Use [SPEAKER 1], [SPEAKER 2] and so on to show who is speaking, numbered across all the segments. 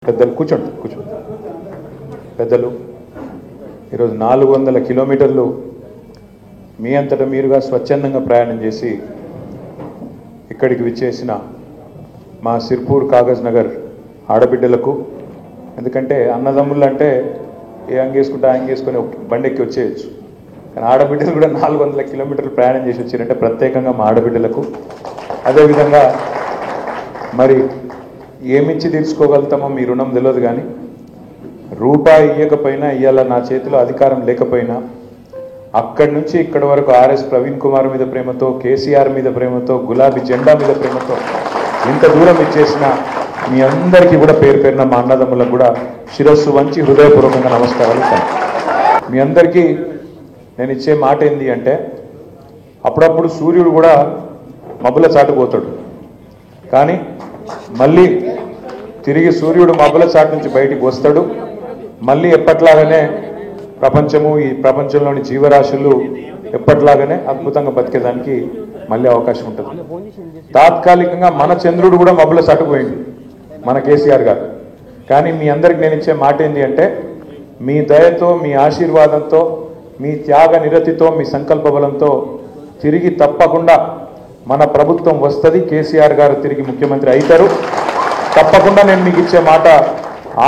[SPEAKER 1] పెద్దలు కూర్చోండి పెద్దలు ఈరోజు 400 కిలోమీటర్లు మీ అంతటా మీరుగా స్వచ్ఛందంగా ప్రయాణం చేసి ఇక్కడికి విచ్చేసిన మా సిర్పూర్ కాగజ్ నగర్ ఆడబిడ్డలకు, ఎందుకంటే అన్నదమ్ముళ్ళు అంటే ఏ అంగేసుకుంటే అంగేసుకొని బండెక్కి వచ్చేయచ్చు, కానీ ఆడబిడ్డలు కూడా 400 కిలోమీటర్లు ప్రయాణం చేసి వచ్చారంటే ప్రత్యేకంగా మా ఆడబిడ్డలకు, అదేవిధంగా మరి ఏమిచ్చి తీర్చుకోగలుగుతామో మీ రుణం తెలియదు, కానీ రూపాయి ఇవ్వకపోయినా ఇవాళ నా చేతిలో అధికారం లేకపోయినా అక్కడి నుంచి ఇక్కడి వరకు ఆర్ఎస్ ప్రవీణ్ కుమార్ మీద ప్రేమతో, కేసీఆర్ మీద ప్రేమతో, గులాబీ జెండా మీద ప్రేమతో ఇంత దూరం ఇచ్చేసిన మీ అందరికీ కూడా పేరు పేరున మా అన్నదమ్ములకు కూడా శిరస్సు వంచి హృదయపూర్వకంగా నమస్కారాలు. మీ అందరికీ నేను ఇచ్చే మాట ఏంది అంటే, అప్పుడప్పుడు సూర్యుడు కూడా మబ్బుల చాటుపోతాడు, కానీ మళ్ళీ తిరిగి సూర్యుడు మబ్బుల చాటు నుంచి బయటికి వస్తాడు. మళ్ళీ ఎప్పట్లాగానే ప్రపంచము, ఈ ప్రపంచంలోని జీవరాశులు ఎప్పట్లాగానే అద్భుతంగా బతికేదానికి మళ్ళీ అవకాశం ఉంటుంది. తాత్కాలికంగా మన చంద్రుడు కూడా మబ్బుల చాటుపోయింది మన కేసీఆర్ గారు, కానీ మీ అందరికి నేను ఇచ్చే మాట ఏంటి అంటే, మీ దయతో, మీ ఆశీర్వాదంతో, మీ త్యాగ నిరతితో, మీ సంకల్ప బలంతో తిరిగి తప్పకుండా మన ప్రభుత్వం వస్తుంది. కేసీఆర్ గారు తిరిగి ముఖ్యమంత్రి అవుతారు. తప్పకుండా నేను మీకు ఇచ్చే మాట,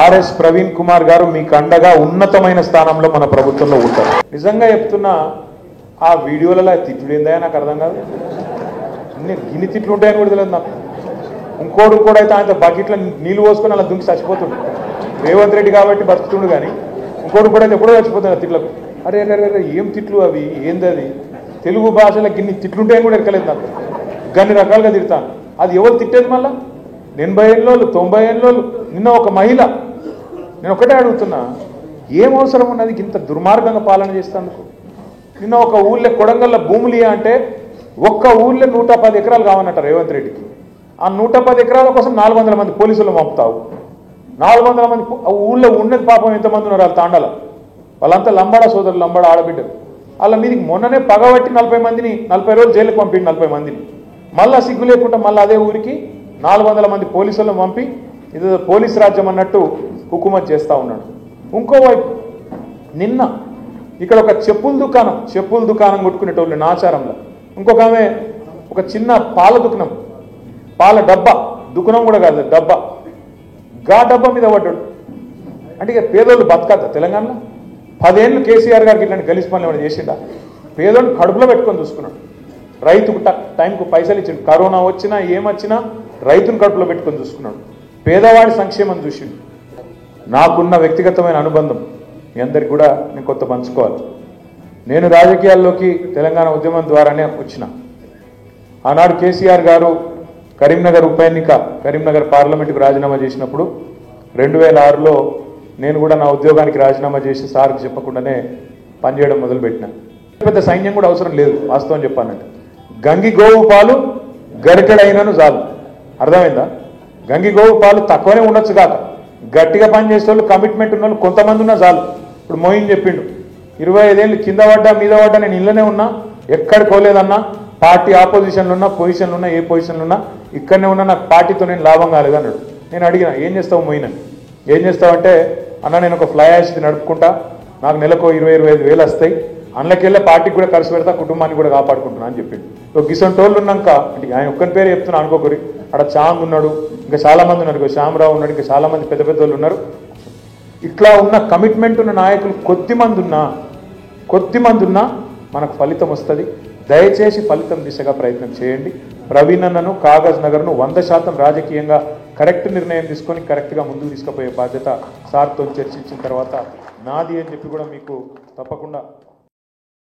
[SPEAKER 1] ఆర్ఎస్ ప్రవీణ్ కుమార్ గారు మీకు అండగా ఉన్నతమైన స్థానంలో మన ప్రభుత్వంలో ఉంటారు. నిజంగా చెప్తున్నా, ఆ వీడియోలలో తిట్లు ఏందా నాకు అర్థం కాదు. గిన్ని తిట్లు ఉంటాయని కూడా తెలియదు నాకు. ఇంకోటి అయితే ఆయన బకెట్లో నీళ్ళు పోసుకొని అలా దుంకి చచ్చిపోతుండు. రేవంత్ రెడ్డి కాబట్టి బతుకుతుండు, కానీ ఇంకోటి కూడా అయితే ఎప్పుడో చచ్చిపోతుంది తిట్లకు. అరే అరే ఏం తిట్లు అవి, ఏంది అది? తెలుగు భాషలో గిన్ని తిట్లుంటాయని కూడా ఎక్కలేదు నాకు. గన్ని రకాలుగా తిడతాను. అది ఎవరు తిట్టేది మళ్ళా? 80 ఏళ్ళోళ్ళు, 90 ఏళ్ళోళ్ళు. నిన్న ఒక మహిళ, నేను ఒకటే అడుగుతున్నా, ఏం అవసరం ఉన్నది ఇంత దుర్మార్గంగా పాలన చేస్తేందుకు? నిన్న ఒక ఊళ్ళో కొడంగల్లో భూములు అంటే ఒక్క ఊళ్ళో 110 ఎకరాలు కావన్నట్ట రేవంత్ రెడ్డికి. ఆ 110 ఎకరాల కోసం 400 మంది పోలీసులు పంపుతావు. 400 మంది ఊళ్ళో ఉన్నది పాపం ఎంతమంది ఉన్నారు? వాళ్ళ తాండల వాళ్ళంతా లంబాడ సోదరులు, లంబాడ ఆడబిడ్డలు. వాళ్ళ మీదకి మొన్ననే పగబట్టి 40 మందిని 40 రోజులు జైలుకి పంపిండి. 40 మందిని మళ్ళా సిగ్గు లేకుండా మళ్ళీ అదే ఊరికి 400 మంది పోలీసులను పంపి ఇది పోలీస్ రాజ్యం అన్నట్టు హుకుమత్ చేస్తూ ఉన్నాడు. ఇంకోవైపు నిన్న ఇక్కడ ఒక చెప్పుల దుకాణం కొట్టుకునేటోళ్ళు నాచారంలో, ఇంకొక ఆమె ఒక చిన్న పాల దుకాణం, పాల డబ్బా, దుకాణం కూడా కాదు డబ్బా, డబ్బా మీద పడ్డాడు. అంటే ఇక పేదోళ్ళు బతకద్దా తెలంగాణలో? 10 ఏళ్ళు కేసీఆర్ గారికి ఇట్లాంటి గలీజ్ పనులు ఏమైనా చేసిండా? పేదోళ్ళు కడుపులో పెట్టుకొని చూసుకున్నాడు. రైతుకు టైంకు పైసలు ఇచ్చిండు. కరోనా వచ్చినా ఏమొచ్చినా రైతును కడుపులో పెట్టుకొని చూసుకున్నాడు. పేదవాడి సంక్షేమం చూసిండు. నాకున్న వ్యక్తిగతమైన అనుబంధం మీ అందరికి కూడా నేను కొత్త పంచుకోవాలి. నేను రాజకీయాల్లోకి తెలంగాణ ఉద్యమం ద్వారానే వచ్చిన. ఆనాడు కేసీఆర్ గారు కరీంనగర్ ఉప ఎన్నిక, కరీంనగర్ పార్లమెంటుకు రాజీనామా చేసినప్పుడు 2006లో నేను కూడా నా ఉద్యోగానికి రాజీనామా చేసి సార్కి చెప్పకుండానే పనిచేయడం మొదలుపెట్టినా. పెద్ద సైన్యం కూడా అవసరం లేదు. వాస్తవం చెప్పానంటే గంగి గోవు పాలు గరిటెడైనను చాలు. అర్థమైందా? గంగి గోవు పాలు తక్కువనే ఉండొచ్చు కాక, గట్టిగా పనిచేసే వాళ్ళు, కమిట్మెంట్ ఉన్న వాళ్ళు కొంతమంది ఉన్నా చాలు. ఇప్పుడు మోయిన్ చెప్పిండు, 25 ఏళ్ళు కింద పడ్డా మీద పడ్డా నేను ఇళ్ళనే ఉన్నా, ఎక్కడికి పోలేదన్నా, పార్టీ ఆపోజిషన్లో ఉన్నా, పొజిషన్లో ఉన్నా, ఏ పొజిషన్లో ఉన్నా ఇక్కడనే ఉన్నా, నాకు పార్టీతో నేను లాభం కాలేదు అన్నాడు. నేను అడిగిన, ఏం చేస్తావు మోయిన్ అని? ఏం చేస్తావంటే, అన్న నేను ఒక ఫ్లై యాష్ది నడుపుకుంటా, నాకు నెలకు 20-25 వేలు వస్తాయి, అందులోకెళ్ళే పార్టీకి కూడా ఖర్చు పెడతా, కుటుంబాన్ని కూడా కాపాడుకుంటున్నా అని చెప్పిండు. గిసంటోళ్ళు ఉన్నాక, అంటే ఆయన ఒక్కని పేరు చెప్తున్నా అనుకోకరి, అక్కడ చాంద్ ఉన్నాడు, ఇంకా చాలా మంది ఉన్నారు, శ్యామరావు ఉన్నాడు, ఇంకా చాలా మంది పెద్ద పెద్ద వాళ్ళు ఉన్నారు. ఇట్లా ఉన్న కమిట్మెంట్ ఉన్న నాయకులు కొద్ది మంది ఉన్నా మనకు ఫలితం వస్తుంది. దయచేసి ఫలితం దిశగా ప్రయత్నం చేయండి. ప్రవీణ్ అన్నను, కాగజ్ నగర్ను 100% రాజకీయంగా కరెక్ట్ నిర్ణయం తీసుకొని కరెక్ట్గా ముందుకు తీసుకుపోయే బాధ్యత సార్తో చర్చించిన తర్వాత నాది అని చెప్పి కూడా మీకు తప్పకుండా